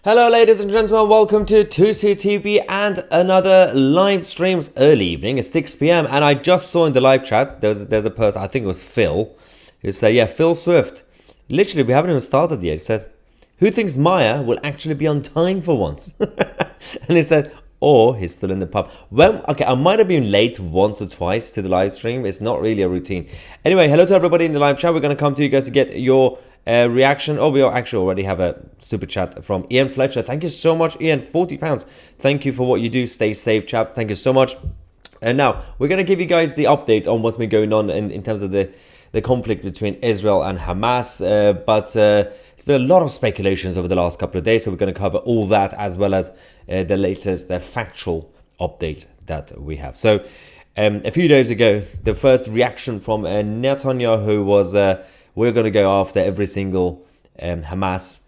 Hello ladies and gentlemen, welcome to 2CTV and another live stream. It's early evening, it's 6 p.m. and I just saw in the live chat, there's a person, I think it was Phil, who said, yeah, Phil Swift. Literally, we haven't even started yet. He said, who thinks Maya will actually be on time for once? And he said, or he's still in the pub. Well, okay, I might have been late once or twice to the live stream. It's not really a routine. Anyway, hello to everybody in the live chat. We're going to come to you guys to get your reaction. Oh, we actually already have a super chat from Ian Fletcher. Thank you so much, Ian. £40. Thank you for what you do. Stay safe, chap. Thank you so much. And now we're going to give you guys the update on what's been going on in terms of the conflict between Israel and Hamas. But it's been a lot of speculations over the last couple of days. So we're going to cover all that as well as the latest factual update that we have. So a few days ago, the first reaction from Netanyahu was we're going to go after every single Hamas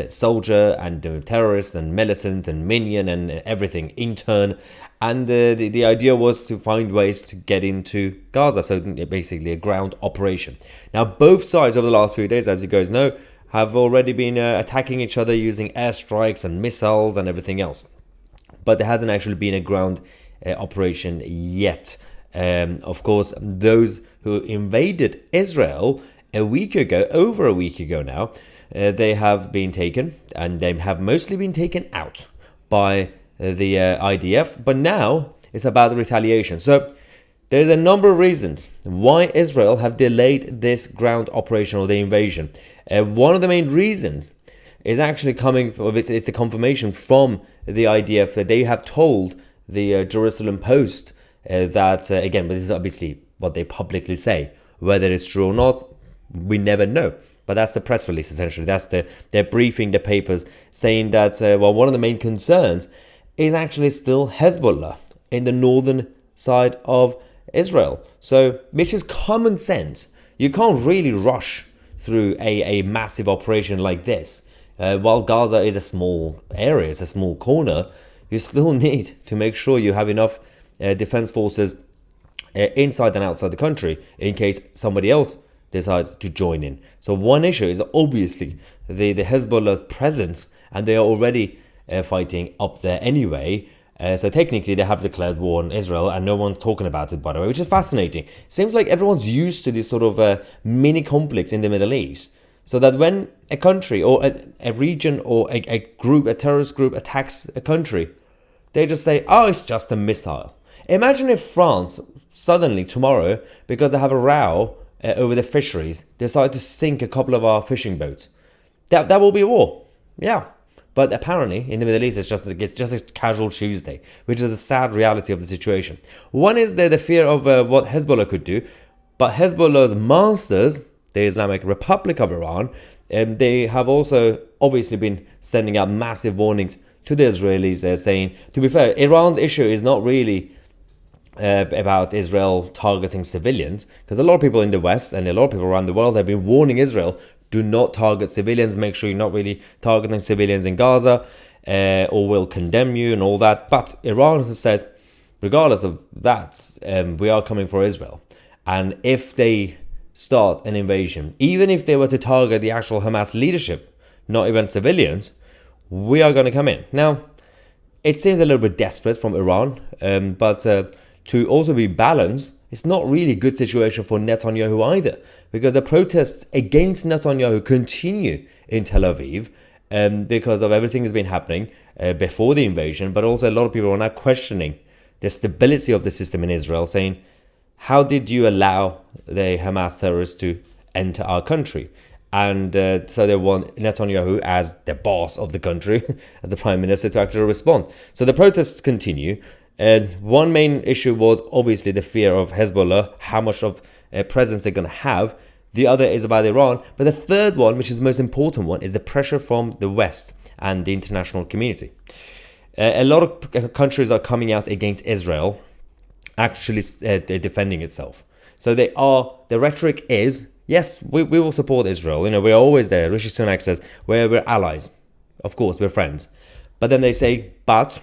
soldier and terrorist and militant and minion and everything intern. And the idea was to find ways to get into Gaza. So basically a ground operation. Now, both sides over the last few days, as you guys know, have already been attacking each other using airstrikes and missiles and everything else. But there hasn't actually been a ground operation yet. Of course, those who invaded Israel over a week ago now, they have been taken, and they have mostly been taken out by the IDF. But now it's about the retaliation. So there's a number of reasons why Israel have delayed this ground operation or the invasion. One of the main reasons is actually it's the confirmation from the IDF that they have told the Jerusalem Post that, again, but this is obviously what they publicly say. Whether it's true or not, we never know. But that's the press release, essentially. That's they're briefing the papers, saying that, one of the main concerns is actually still Hezbollah in the northern side of Israel. So, which is common sense. You can't really rush through a massive operation like this. While Gaza is a small area, it's a small corner, you still need to make sure you have enough defense forces inside and outside the country in case somebody else decides to join in. So one issue is obviously the Hezbollah's presence, and they are already fighting up there anyway. So technically they have declared war on Israel, and no one's talking about it, by the way, which is fascinating. Seems like everyone's used to this sort of mini conflicts in the Middle East, so that when a country or a region or a terrorist group attacks a country, they just say, oh, it's just a missile. Imagine if France suddenly tomorrow, because they have a row over the fisheries, decide to sink a couple of our fishing boats. That will be war. Yeah. But apparently in the Middle East, it's just a casual Tuesday, which is a sad reality of the situation. One is the fear of what Hezbollah could do, but Hezbollah's masters, the Islamic Republic of Iran, they have also obviously been sending out massive warnings to the Israelis, saying, to be fair, Iran's issue is not really about Israel targeting civilians, because a lot of people in the West and a lot of people around the world have been warning Israel, do not target civilians, make sure you're not really targeting civilians in Gaza, or we'll condemn you and all that. But Iran has said, regardless of that, we are coming for Israel. And if they start an invasion, even if they were to target the actual Hamas leadership, not even civilians, we are going to come in. Now, it seems a little bit desperate from Iran, but to also be balanced, it's not really a good situation for Netanyahu either, because the protests against Netanyahu continue in Tel Aviv because of everything that's been happening before the invasion, but also a lot of people are now questioning the stability of the system in Israel, saying, how did you allow the Hamas terrorists to enter our country? And so they want Netanyahu, as the boss of the country, as the prime minister, to actually respond. So the protests continue. One main issue was obviously the fear of Hezbollah, how much of a presence they're going to have. The other is about Iran. But the third one, which is the most important one, is the pressure from the West and the international community. A lot of countries are coming out against Israel, actually defending itself. So the rhetoric is, yes, we will support Israel. You know, we're always there. Rishi Sunak says, we're allies. Of course, we're friends. But then they say, but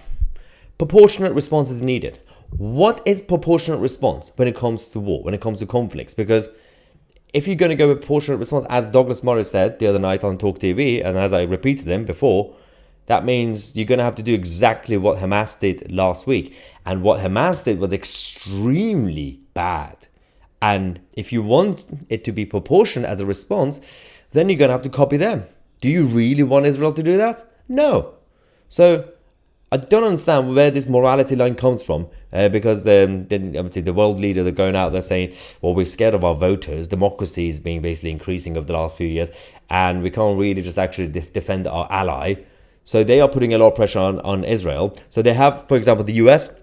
proportionate response is needed. What is proportionate response when it comes to war, when it comes to conflicts? Because if you're going to go with proportionate response, as Douglas Murray said the other night on Talk TV, and as I repeated them before, that means you're going to have to do exactly what Hamas did last week. And what Hamas did was extremely bad. And if you want it to be proportionate as a response, then you're going to have to copy them. Do you really want Israel to do that? No. So I don't understand where this morality line comes from, because obviously the world leaders are going out there saying, well, we're scared of our voters. Democracy is being basically increasing over the last few years, and we can't really just actually defend our ally. So they are putting a lot of pressure on Israel. So they have, for example, the US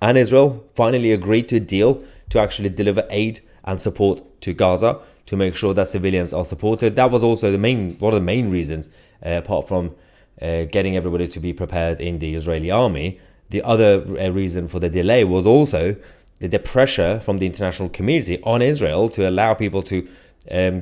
and Israel finally agreed to a deal to actually deliver aid and support to Gaza to make sure that civilians are supported. That was also one of the main reasons, apart from getting everybody to be prepared in the Israeli army. The other reason for the delay was also the pressure from the international community on Israel to allow people to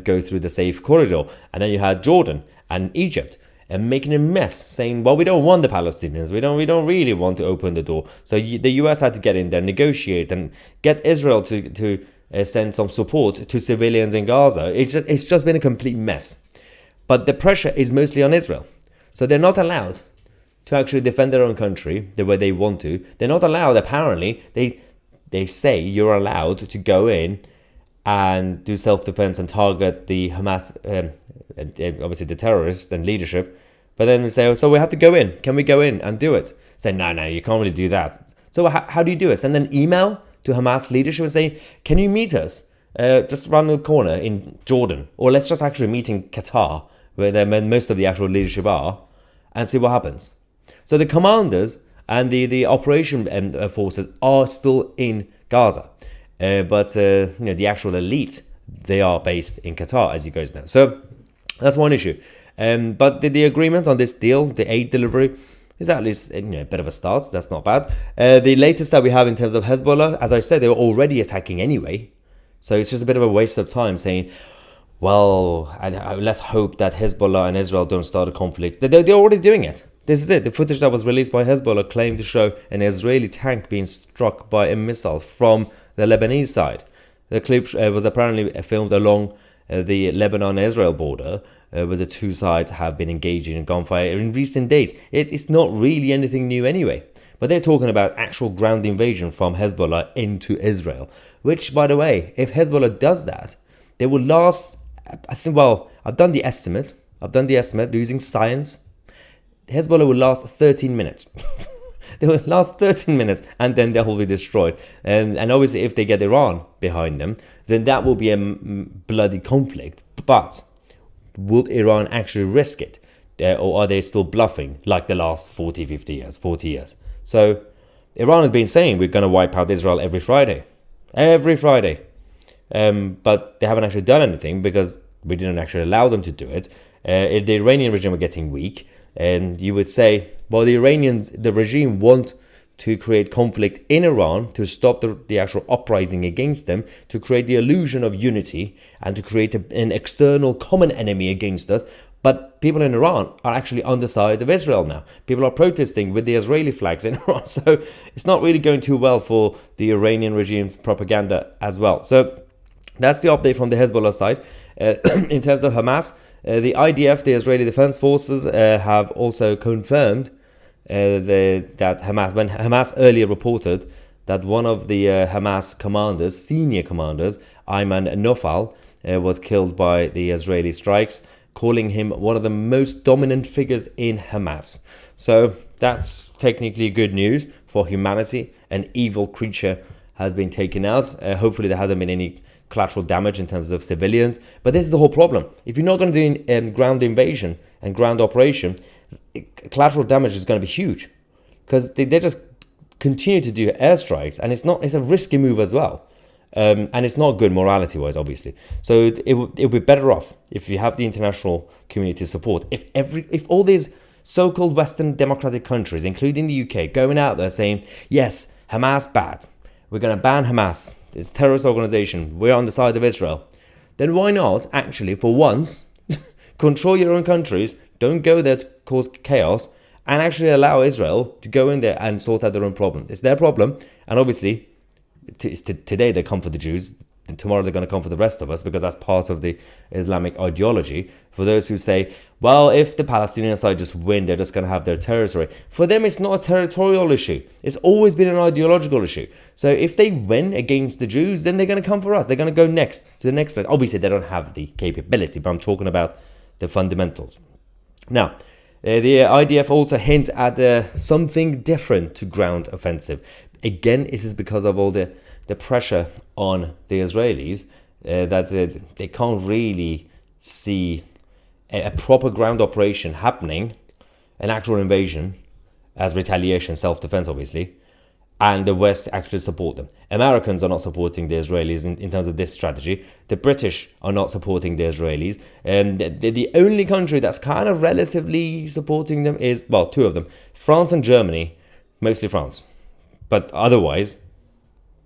go through the safe corridor. And then you had Jordan and Egypt and making a mess, saying, well, we don't want the Palestinians. We don't really want to open the door. So the US had to get in there, negotiate, and get Israel to send some support to civilians in Gaza. It's just been a complete mess. But the pressure is mostly on Israel. So they're not allowed to actually defend their own country the way they want to. They're not allowed, apparently. They say you're allowed to go in and do self-defense and target the Hamas, obviously the terrorists and leadership. But then they say, so we have to go in. Can we go in and do it? Say, no, you can't really do that. So how do you do it? Send an email to Hamas leadership and say, can you meet us just around the corner in Jordan? Or let's just actually meet in Qatar, where most of the actual leadership are, and see what happens. So the commanders and the operation forces are still in Gaza. But the actual elite, they are based in Qatar, as you guys know. So that's one issue. But the agreement on this deal, the aid delivery, is at least a bit of a start. That's not bad. The latest that we have in terms of Hezbollah, as I said, they were already attacking anyway. So it's just a bit of a waste of time saying, well, let's hope that Hezbollah and Israel don't start a conflict. They're already doing it. This is it. The footage that was released by Hezbollah claimed to show an Israeli tank being struck by a missile from the Lebanese side. The clip was apparently filmed along the Lebanon-Israel border, where the two sides have been engaging in gunfire in recent days. It's not really anything new anyway. But they're talking about actual ground invasion from Hezbollah into Israel. Which, by the way, if Hezbollah does that, they will last, I've done the estimate using science. Hezbollah will last 13 minutes. They will last 13 minutes and then they will be destroyed. And obviously if they get Iran behind them, then that will be a bloody conflict. But will Iran actually risk it? Or are they still bluffing like the last 40 years? So Iran has been saying we're going to wipe out Israel every Friday. But they haven't actually done anything because we didn't actually allow them to do it. The Iranian regime are getting weak. And you would say, well, the regime want to create conflict in Iran to stop the actual uprising against them, to create the illusion of unity and to create an external common enemy against us. But people in Iran are actually on the side of Israel now. People are protesting with the Israeli flags in Iran. So it's not really going too well for the Iranian regime's propaganda as well. So that's the update from the Hezbollah side. In terms of Hamas, the IDF, the Israeli Defense Forces, have also confirmed that when Hamas earlier reported that one of the Hamas commanders, senior commanders, Ayman Nofal, was killed by the Israeli strikes, calling him one of the most dominant figures in Hamas. So that's technically good news for humanity. An evil creature has been taken out. Hopefully there hasn't been any collateral damage in terms of civilians. But this is the whole problem. If you're not going to do ground invasion and ground operation, collateral damage is going to be huge. Because they just continue to do airstrikes. And it's a risky move as well. And it's not good morality-wise, obviously. So it would be better off if you have the international community support. If all these so-called Western democratic countries, including the UK, going out there saying, yes, Hamas bad. We're going to ban Hamas. It's a terrorist organization. We're on the side of Israel. Then why not actually, for once, control your own countries, don't go there to cause chaos, and actually allow Israel to go in there and sort out their own problem. It's their problem. And obviously, today they come for the Jews. tomorrow they're going to come for the rest of us because that's part of the Islamic ideology. For those who say, well, if the Palestinian side just win, they're just going to have their territory. For them, it's not a territorial issue. It's always been an ideological issue. So if they win against the Jews, then they're going to come for us. They're going to go next to the next place. Obviously, they don't have the capability, but I'm talking about the fundamentals. Now, the IDF also hint at something different to ground offensive. Again, this is because of all the pressure on the Israelis that they can't really see a proper ground operation happening, an actual invasion as retaliation, self-defense obviously, and the West actually support them. Americans are not supporting the Israelis in terms of this strategy. The British are not supporting the Israelis. And the only country that's kind of relatively supporting them is, well, two of them, France and Germany, mostly France. But otherwise,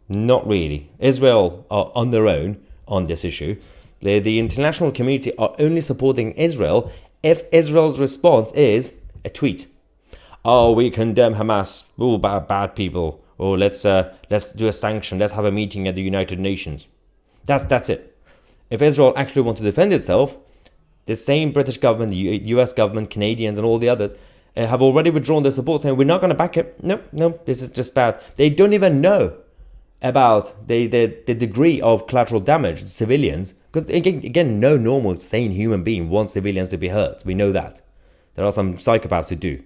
not really. Israel are on their own on this issue. The international community are only supporting Israel if Israel's response is a tweet. Oh, we condemn Hamas. Oh, bad people. Oh, let's do a sanction. Let's have a meeting at the United Nations. That's it. If Israel actually wants to defend itself, the same British government, the US government, Canadians, and all the others have already withdrawn their support, saying we're not going to back it. No, this is just bad. They don't even know about the degree of collateral damage to civilians, because again, no normal, sane human being wants civilians to be hurt. We know that. There are some psychopaths who do.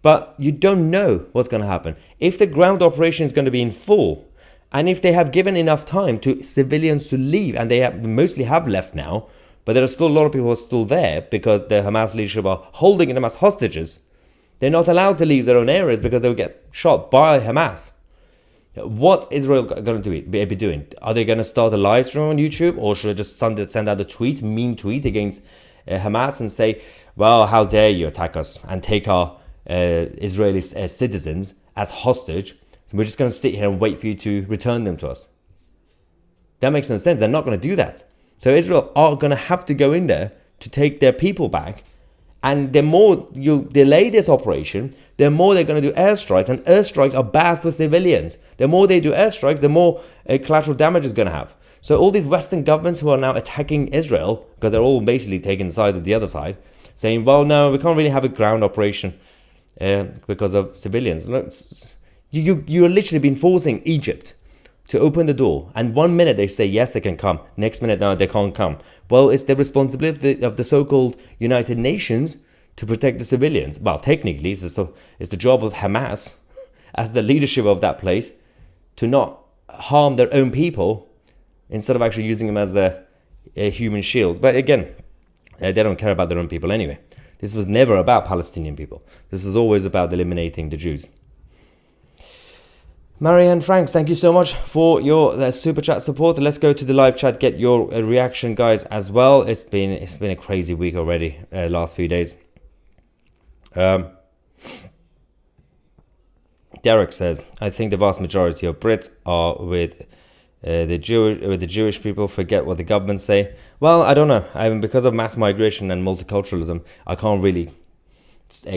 But you don't know what's going to happen. If the ground operation is going to be in full, and if they have given enough time to civilians to leave, and they mostly have left now, but there are still a lot of people who are still there because the Hamas leadership are holding them as hostages. They're not allowed to leave their own areas because they'll get shot by Hamas. What is Israel going to be doing? Are they going to start a live stream on YouTube, or should they just send out a tweet, mean tweet against Hamas and say, well, how dare you attack us and take our Israeli citizens as hostage? So we're just going to sit here and wait for you to return them to us. That makes no sense. They're not going to do that. So Israel are going to have to go in there to take their people back. And the more you delay this operation, the more they're going to do airstrikes. And airstrikes are bad for civilians. The more they do airstrikes, the more collateral damage is going to have. So all these Western governments who are now attacking Israel, because they're all basically taking the side of the other side, saying, well, no, we can't really have a ground operation because of civilians. You're literally been forcing Egypt to open the door, and one minute they say yes, they can come, next minute no, they can't come. Well, it's the responsibility of the so-called United Nations to protect the civilians. Well, technically it's the job of Hamas as the leadership of that place to not harm their own people instead of actually using them as a human shield. But again, they don't care about their own people anyway. This was never about Palestinian people. This was always about eliminating the Jews. Marianne Franks, thank you so much for your super chat support. Let's go to the live chat, get your reaction, guys, as well. It's been a crazy week already, last few days. Derek says, I think the vast majority of Brits are with the Jewish people. Forget what the government say. Well, I don't know. I mean, because of mass migration and multiculturalism, I can't really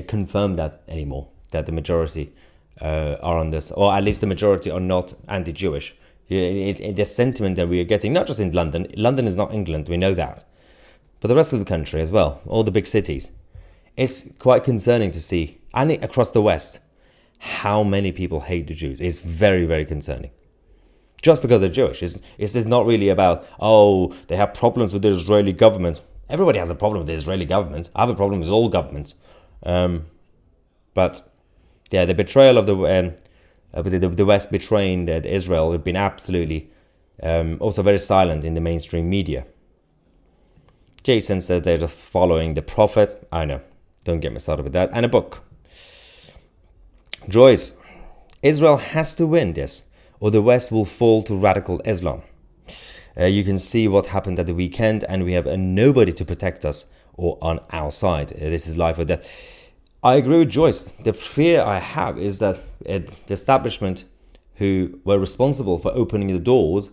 confirm that anymore, that the majority are on this, or at least the majority are not anti-Jewish. It's the sentiment that we are getting, not just in London. London is not England, we know that, but the rest of the country as well, all the big cities. It's quite concerning to see, and across the West, how many people hate the Jews. It's very, very concerning. Just because they're Jewish. It's not really about, oh, they have problems with the Israeli government. Everybody has a problem with the Israeli government. I have a problem with all governments. But yeah, the betrayal of the West betraying Israel have been absolutely also very silent in the mainstream media. Jason says they're just following the prophet. I know. Don't get me started with that. And a book. Joyce, Israel has to win this, or the West will fall to radical Islam. You can see what happened at the weekend, and we have nobody to protect us or on our side. This is life or death. I agree with Joyce. The fear I have is that the establishment who were responsible for opening the doors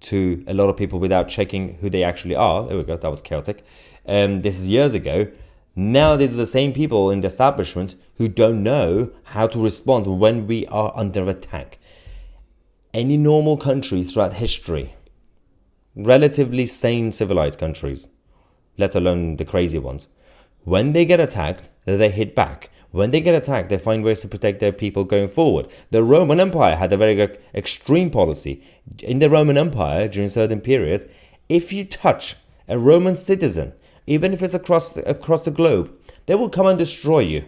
to a lot of people without checking who they actually are. There we go. That was chaotic. This is years ago. Now these are the same people in the establishment who don't know how to respond when we are under attack. Any normal country throughout history relatively sane, civilized countries, let alone the crazy ones, when they get attacked, they hit back. When they get attacked, they find ways to protect their people going forward. The Roman Empire had a very extreme policy. In the Roman Empire, during certain periods, if you touch a Roman citizen, even if it's across the globe, they will come and destroy you.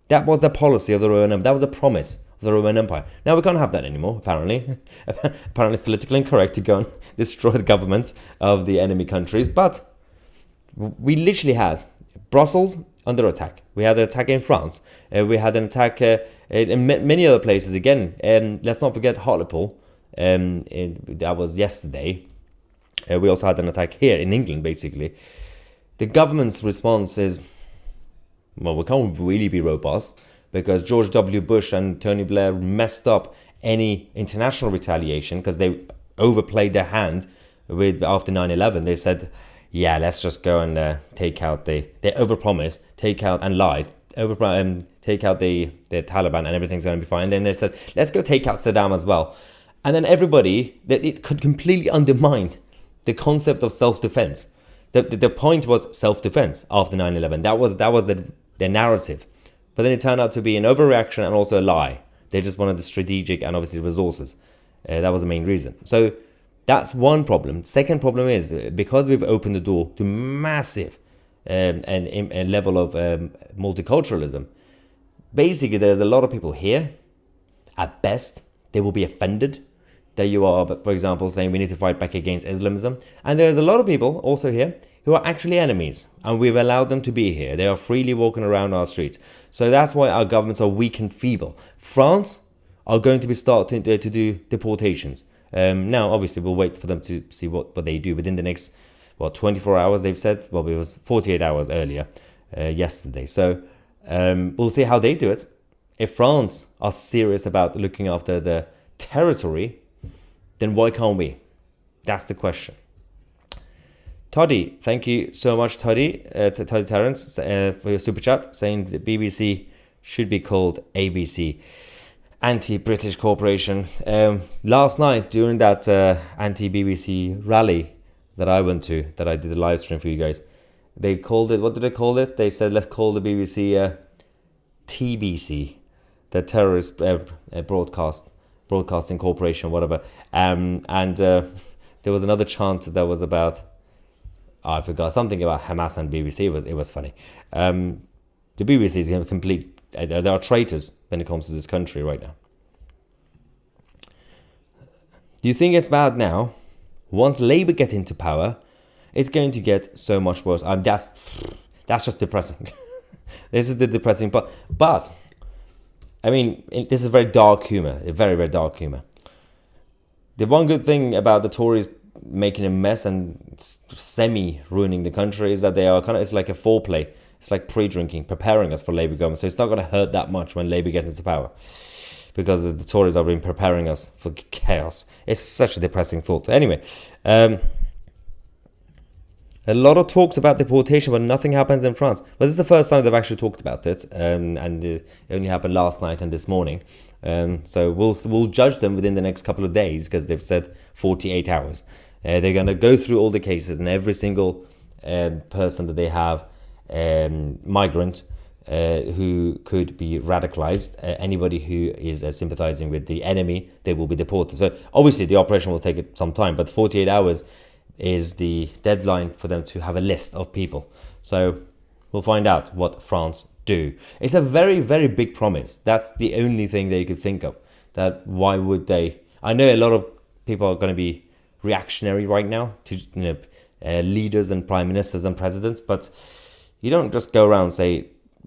That was the policy of the Roman Empire. That was a promise of the Roman Empire. Now we can't have that anymore, apparently. Apparently it's politically incorrect to go and destroy the government of the enemy countries. But we literally had Brussels under attack. We had an attack in France. We had an attack in many other places again. Let's not forget Hartlepool. That was yesterday. We also had an attack here in England, basically. The government's response is, well, we can't really be robust because George W. Bush and Tony Blair messed up any international retaliation because they overplayed their hand after 9/11. They said, yeah, let's just go and take out they overpromised, take out and lied, take out the Taliban and everything's going to be fine. And then they said, let's go take out Saddam as well. And then it could completely undermine the concept of self-defense. The point was self-defense after 9/11. That was the narrative. But then it turned out to be an overreaction and also a lie. They just wanted the strategic and obviously resources. That was the main reason. So that's one problem. Second problem is because we've opened the door to massive and level of multiculturalism. Basically, there's a lot of people here. At best, they will be offended that you are, for example, saying we need to fight back against Islamism. And there's a lot of people also here who are actually enemies, and we've allowed them to be here. They are freely walking around our streets. So that's why our governments are weak and feeble. France are going to be starting to do deportations. Now, obviously, we'll wait for them to see what they do within the next, 24 hours, they've said. Well, it was 48 hours earlier, yesterday. So we'll see how they do it. If France are serious about looking after the territory, then why can't we? That's the question. Toddy, thank you so much, Toddy, Toddy Terrence, for your super chat, saying the BBC should be called ABC. Anti-British Corporation. Last night, during that anti-BBC rally that I went to, that I did a live stream for you guys, they called it, what did they call it? They said, let's call the BBC TBC, the Terrorist Broadcasting Corporation, whatever. And there was another chant that was about, I forgot, something about Hamas and BBC. It was funny. The BBC is a complete, they are traitors when it comes to this country right now. Do you think it's bad now? Once Labour get into power, it's going to get so much worse. That's just depressing. This is the depressing part. But, I mean, this is very dark humour. Very, very dark humour. The one good thing about the Tories making a mess and semi-ruining the country is that they are it's like a foreplay. It's like pre-drinking, preparing us for Labour government. So it's not going to hurt that much when Labour gets into power, because the Tories have been preparing us for chaos. It's such a depressing thought. Anyway, a lot of talks about deportation, but nothing happens in France. Well, this is the first time they've actually talked about it, and it only happened last night and this morning. So we'll judge them within the next couple of days, because they've said 48 hours. They're going to go through all the cases and every single person that they have, migrant who could be radicalized. Anybody who is sympathizing with the enemy, they will be deported. So obviously the operation will take some time, but 48 hours is the deadline for them to have a list of people. So we'll find out what France do. It's a very, very big promise. That's the only thing that you could think of. That why would they? I know a lot of people are going to be reactionary right now to leaders and prime ministers and presidents, but you don't just go around and say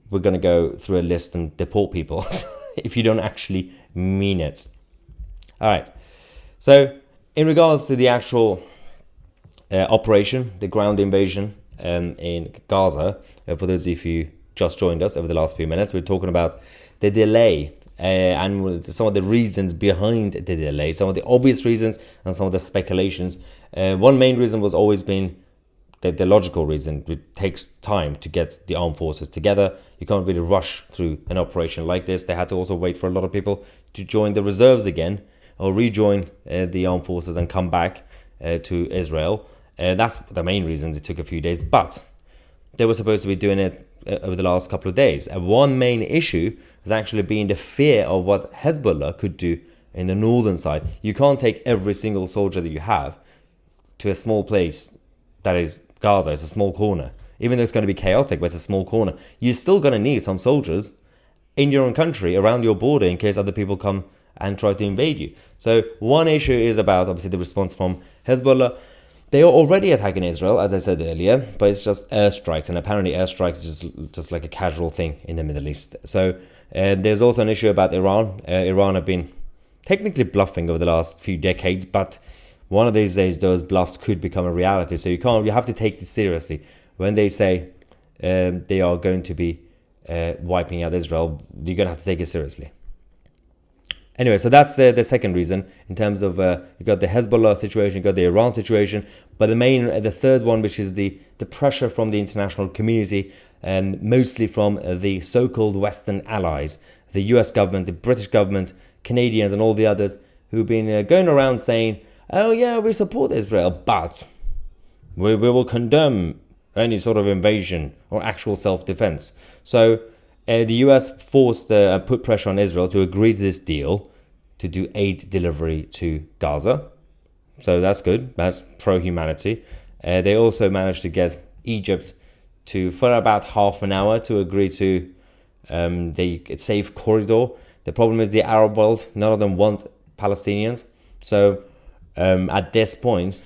we're going to go through a list and deport people if you don't actually mean it. All right. So in regards to the actual operation, the ground invasion in Gaza, for those of you who just joined us over the last few minutes, we're talking about the delay and some of the reasons behind the delay, some of the obvious reasons and some of the speculations. One main reason was always been the logical reason. It takes time to get the armed forces together. You can't really rush through an operation like this. They had to also wait for a lot of people to join the reserves again, or rejoin the armed forces and come back to Israel. That's the main reason it took a few days. But they were supposed to be doing it over the last couple of days. And one main issue has actually been the fear of what Hezbollah could do in the northern side. You can't take every single soldier that you have to a small place that is Gaza. It's a small corner. Even though it's going to be chaotic, but it's a small corner. You're still going to need some soldiers in your own country, around your border, in case other people come and try to invade you. So one issue is about, obviously, the response from Hezbollah. They are already attacking Israel, as I said earlier, but it's just airstrikes. And apparently airstrikes is just like a casual thing in the Middle East. So there's also an issue about Iran. Iran have been technically bluffing over the last few decades, but one of these days those bluffs could become a reality. So you have to take this seriously. When they say they are going to be wiping out Israel, you're going to have to take it seriously. Anyway, so that's the second reason in terms of you got the Hezbollah situation, you got the Iran situation, but the third one, which is the pressure from the international community, mostly from the so-called Western allies, the US government, the British government, Canadians, and all the others who've been going around saying, oh yeah, we support Israel, but we will condemn any sort of invasion or actual self-defense. So the US put pressure on Israel to agree to this deal to do aid delivery to Gaza. So that's good. That's pro-humanity. They also managed to get Egypt for about half an hour to agree to the safe corridor. The problem is the Arab world, none of them want Palestinians. So at this point,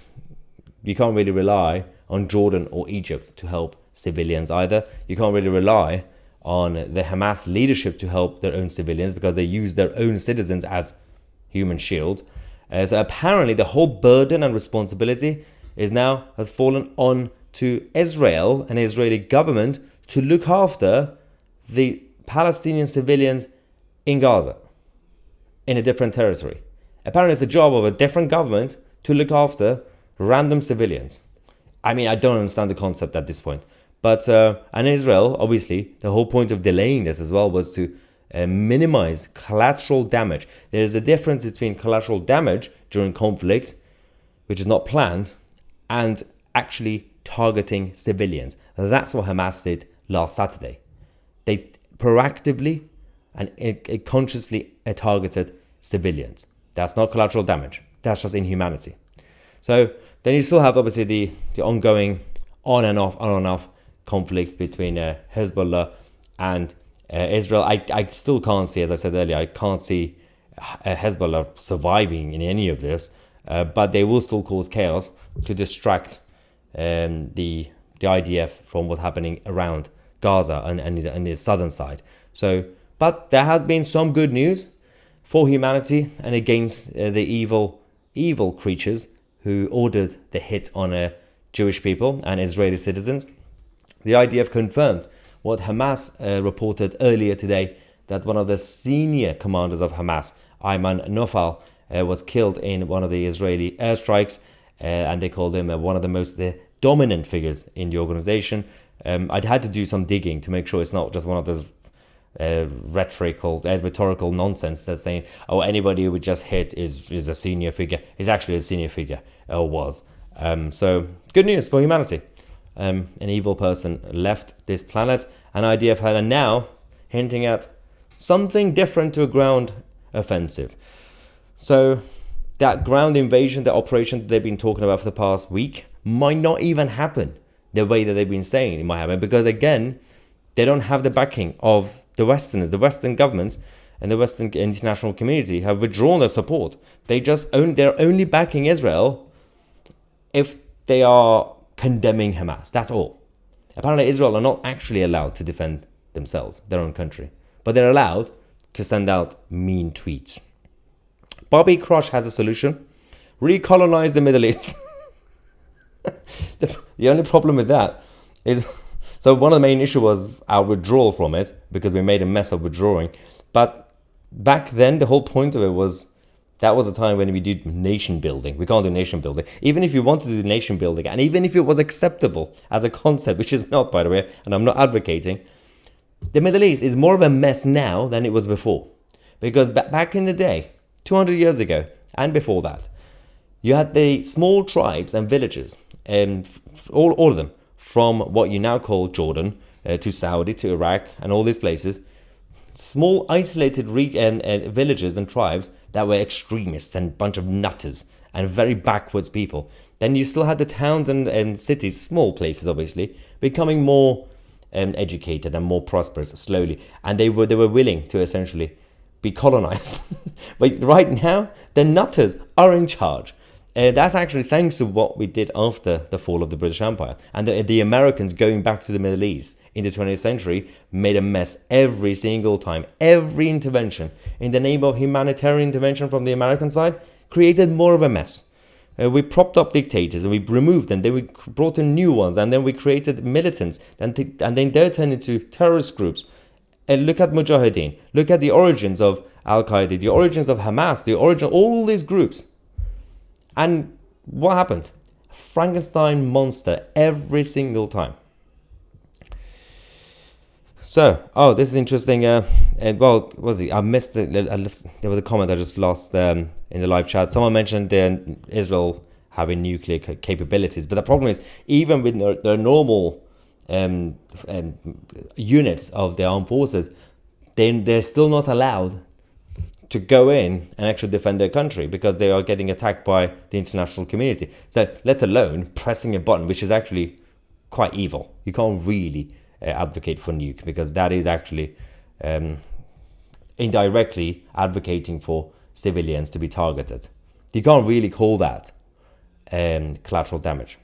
you can't really rely on Jordan or Egypt to help civilians either. You can't really rely on the Hamas leadership to help their own civilians because they use their own citizens as human shield. So apparently the whole burden and responsibility has fallen on to Israel and the Israeli government to look after the Palestinian civilians in Gaza, in a different territory. Apparently it's the job of a different government to look after random civilians. I mean, I don't understand the concept at this point. But and Israel, obviously, the whole point of delaying this as well was to minimize collateral damage. There is a difference between collateral damage during conflict, which is not planned, and actually targeting civilians. That's what Hamas did last Saturday. They proactively and consciously targeted civilians. That's not collateral damage. That's just inhumanity. So then you still have, obviously, the ongoing on and off conflict between Hezbollah and Israel. I still can't see, as I said earlier, I can't see Hezbollah surviving in any of this, but they will still cause chaos to distract the IDF from what's happening around Gaza and the southern side. So, but there has been some good news for humanity and against the evil creatures who ordered the hit on Jewish people and Israeli citizens. The IDF confirmed what Hamas reported earlier today, that one of the senior commanders of Hamas, Ayman Nofal, was killed in one of the Israeli airstrikes, and they called him one of the most dominant figures in the organization. I'd had to do some digging to make sure it's not just one of those rhetorical nonsense that's saying, oh, anybody who would just hit is a senior figure. He's actually a senior figure, or was. So good news for humanity. An evil person left this planet, and IDF are now hinting at something different to a ground offensive. So that ground invasion, the operation that they've been talking about for the past week, might not even happen the way that they've been saying it might happen, because again, they don't have the backing of the Westerners. The Western governments and the Western international community have withdrawn their support. They're only backing Israel if they are condemning Hamas. That's all. Apparently Israel are not actually allowed to defend themselves, their own country, but they're allowed to send out mean tweets. Bobby Crush has a solution: recolonize the Middle East. The only problem with that is, so one of the main issues was our withdrawal from it, because we made a mess of withdrawing. But back then, the whole point of it was, that was a time when we did nation building. We can't do nation building. Even if you wanted to do nation building, and even if it was acceptable as a concept, which is not, by the way, and I'm not advocating, the Middle East is more of a mess now than it was before. Because back in the day, 200 years ago, and before that, You had the small tribes and villages, all of them, from what you now call Jordan to Saudi to Iraq and all these places. Small isolated villages and tribes that were extremists and a bunch of nutters and very backwards people. Then you still had the towns and cities, small places obviously, becoming more educated and more prosperous slowly. And they were willing to essentially be colonized. But right now, the nutters are in charge. That's actually thanks to what we did after the fall of the British Empire. And the Americans going back to the Middle East in the 20th century made a mess every single time. Every intervention in the name of humanitarian intervention from the American side created more of a mess. We propped up dictators and we removed them. Then we brought in new ones, and then we created militants, and then they turned into terrorist groups. And look at Mujahideen. Look at the origins of Al-Qaeda, the origins of Hamas, the origin of all these groups. And what happened? Frankenstein monster every single time. So, this is interesting. Well, was it? I missed there was a comment I just lost in the live chat. Someone mentioned Israel having nuclear capabilities, but the problem is even with their normal units of the armed forces, then they're still not allowed to go in and actually defend their country because they are getting attacked by the international community. So, let alone pressing a button, which is actually quite evil. You can't really advocate for nuke because that is actually indirectly advocating for civilians to be targeted. You can't really call that collateral damage.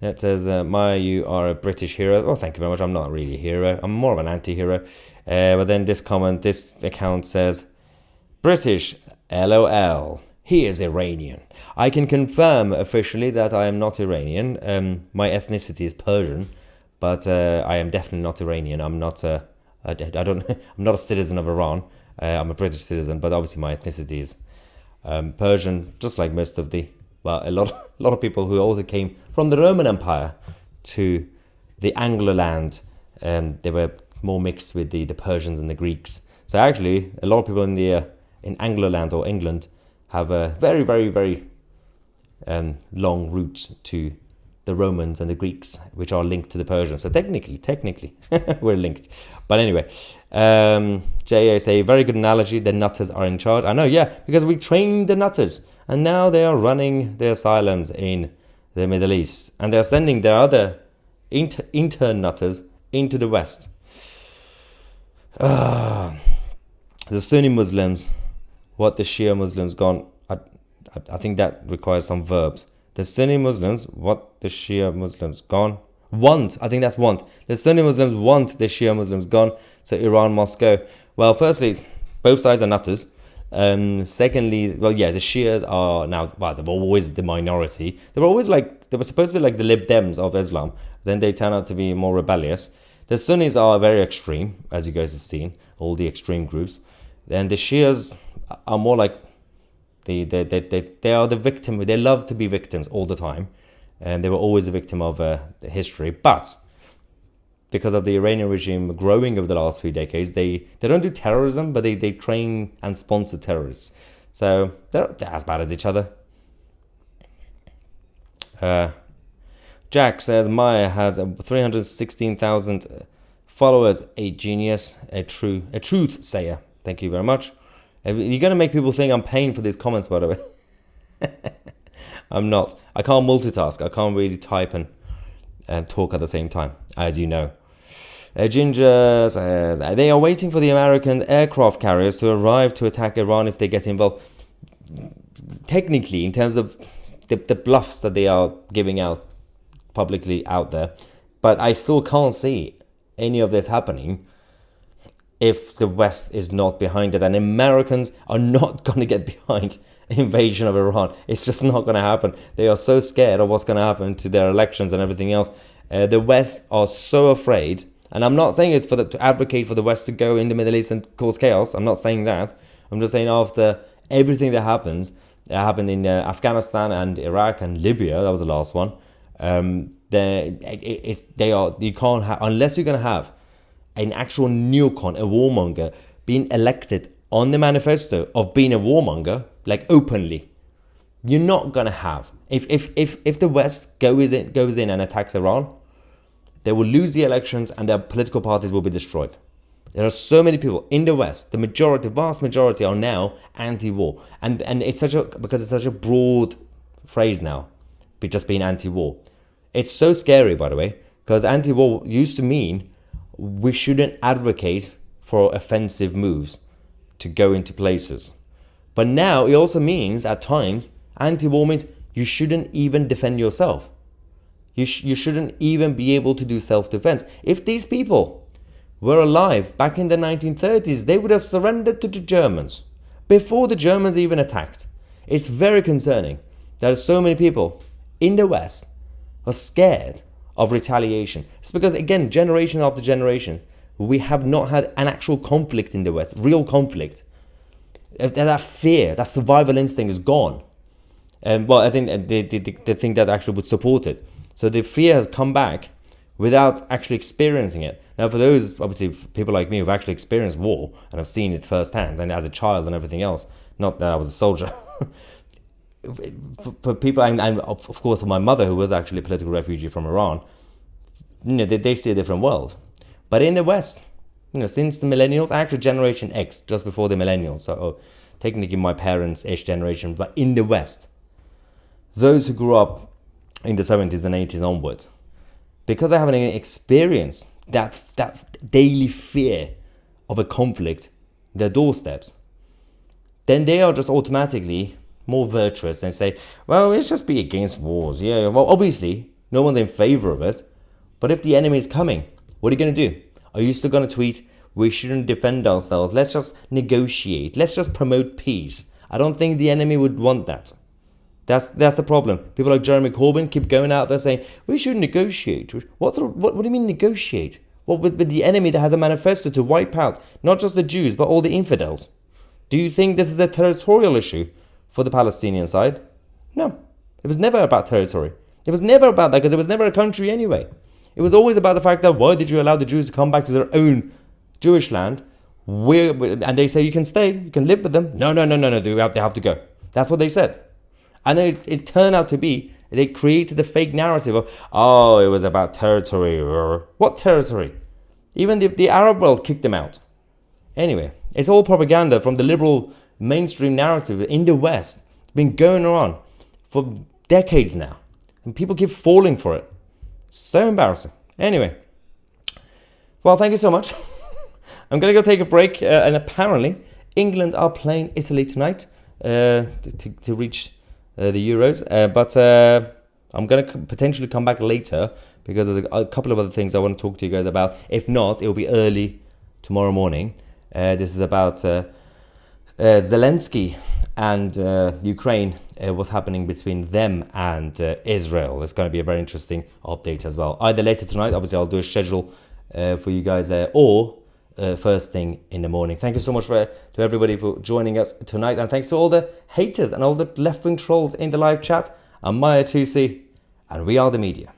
It says, Maya, you are a British hero. Oh, thank you very much. I'm not really a hero. I'm more of an anti-hero. But then this account says, British, LOL. He is Iranian. I can confirm officially that I am not Iranian. My ethnicity is Persian, but I am definitely not Iranian. I'm not I'm not a citizen of Iran. I'm a British citizen, but obviously my ethnicity is Persian, just like most of a lot of people who also came from the Roman Empire to the Anglo-land. They were more mixed with the Persians and the Greeks. So actually, a lot of people in Anglo-land or England have a very, very, very long roots to the Romans and the Greeks, which are linked to the Persians. So technically, we're linked. But anyway, JA say, very good analogy, the nutters are in charge. I know, yeah, because we trained the nutters, and now they are running the asylums in the Middle East, and they're sending their other intern nutters into the West. The Sunni Muslims, what the Shia Muslims gone. I think that requires some verbs. The Sunni Muslims, what the Shia Muslims gone. Want, I think that's want. The Sunni Muslims want the Shia Muslims gone. So Iran must go. Well, firstly, both sides are nutters. Secondly, well, yeah, the Shias are now, well, they're always the minority. They were supposed to be like the Lib Dems of Islam. Then they turn out to be more rebellious. The Sunnis are very extreme, as you guys have seen, all the extreme groups. And the Shias are more like they are the victim. They love to be victims all the time, and they were always a victim of the history. But because of the Iranian regime growing over the last few decades, they don't do terrorism, but they train and sponsor terrorists. So they're as bad as each other. Jack says Maya has 316,000 followers. A genius, a truth sayer. Thank you very much. You're going to make people think I'm paying for these comments, by the way. I'm not. I can't multitask. I can't really type and talk at the same time, as you know. Ginger says, they are waiting for the American aircraft carriers to arrive to attack Iran if they get involved. Technically, in terms of the bluffs that they are giving out publicly out there, but I still can't see any of this happening if the West is not behind it, and Americans are not going to get behind invasion of Iran. It's just not going to happen. They are so scared of what's going to happen to their elections and everything else. The West are so afraid, and I'm not saying it's to advocate for the West to go in the Middle East and cause chaos. I'm not saying that. I'm just saying after everything that happened in Afghanistan and Iraq and Libya, that was the last one. You can't have, unless you're going to have an actual neocon, a warmonger, being elected on the manifesto of being a warmonger, like openly, you're not gonna have. If the West goes in and attacks Iran, they will lose the elections and their political parties will be destroyed. There are so many people in the West, the vast majority are now anti-war. And it's because it's such a broad phrase now, just being anti-war. It's so scary, by the way, because anti-war used to mean we shouldn't advocate for offensive moves to go into places. But now it also means, at times, anti-war means you shouldn't even defend yourself. You shouldn't even be able to do self-defense. If these people were alive back in the 1930s, they would have surrendered to the Germans before the Germans even attacked. It's very concerning that so many people in the West are scared of retaliation. It's because, again, generation after generation, we have not had an actual conflict in the West, real conflict. That fear, that survival instinct is gone. Well, as in the thing that actually would support it. So the fear has come back without actually experiencing it. Now, for those, obviously, people like me who've actually experienced war and have seen it firsthand, and as a child and everything else, not that I was a soldier, for people, and of course for my mother, who was actually a political refugee from Iran, they see a different world. But in the West, since the millennials, actually Generation X, just before the millennials, so technically my parents-ish generation, but in the West, those who grew up in the 70s and 80s onwards, because I haven't experienced that daily fear of a conflict, their doorsteps, then they are just automatically more virtuous and say, well, let's just be against wars. Yeah, well, obviously, no one's in favor of it. But if the enemy is coming, what are you going to do? Are you still going to tweet, we shouldn't defend ourselves, let's just negotiate, let's just promote peace? I don't think the enemy would want that. That's the problem. People like Jeremy Corbyn keep going out there saying, we should negotiate. What do you mean negotiate? What, with the enemy that has a manifesto to wipe out not just the Jews, but all the infidels? Do you think this is a territorial issue for the Palestinian side? No. It was never about territory. It was never about that, because it was never a country anyway. It was always about the fact that, why did you allow the Jews to come back to their own Jewish land? And they say, you can stay, you can live with them. No, they have to go. That's what they said. And it turned out to be, they created the fake narrative of, oh, it was about territory. What territory? Even the Arab world kicked them out. Anyway, it's all propaganda from the liberal mainstream narrative in the West. It's been going on for decades now. And people keep falling for it. So embarrassing. Anyway, well, thank you so much. I'm going to go take a break. And apparently, England are playing Italy tonight to reach the Euros. But I'm going to potentially come back later, because there's a couple of other things I want to talk to you guys about. If not, it will be early tomorrow morning. This is about Zelensky and Ukraine, what's happening between them and Israel. It's going to be a very interesting update as well. Either later tonight, obviously I'll do a schedule for you guys or first thing in the morning. Thank you so much to everybody for joining us tonight, and thanks to all the haters and all the left-wing trolls in the live chat. I'm Maya 2C, and we are the media.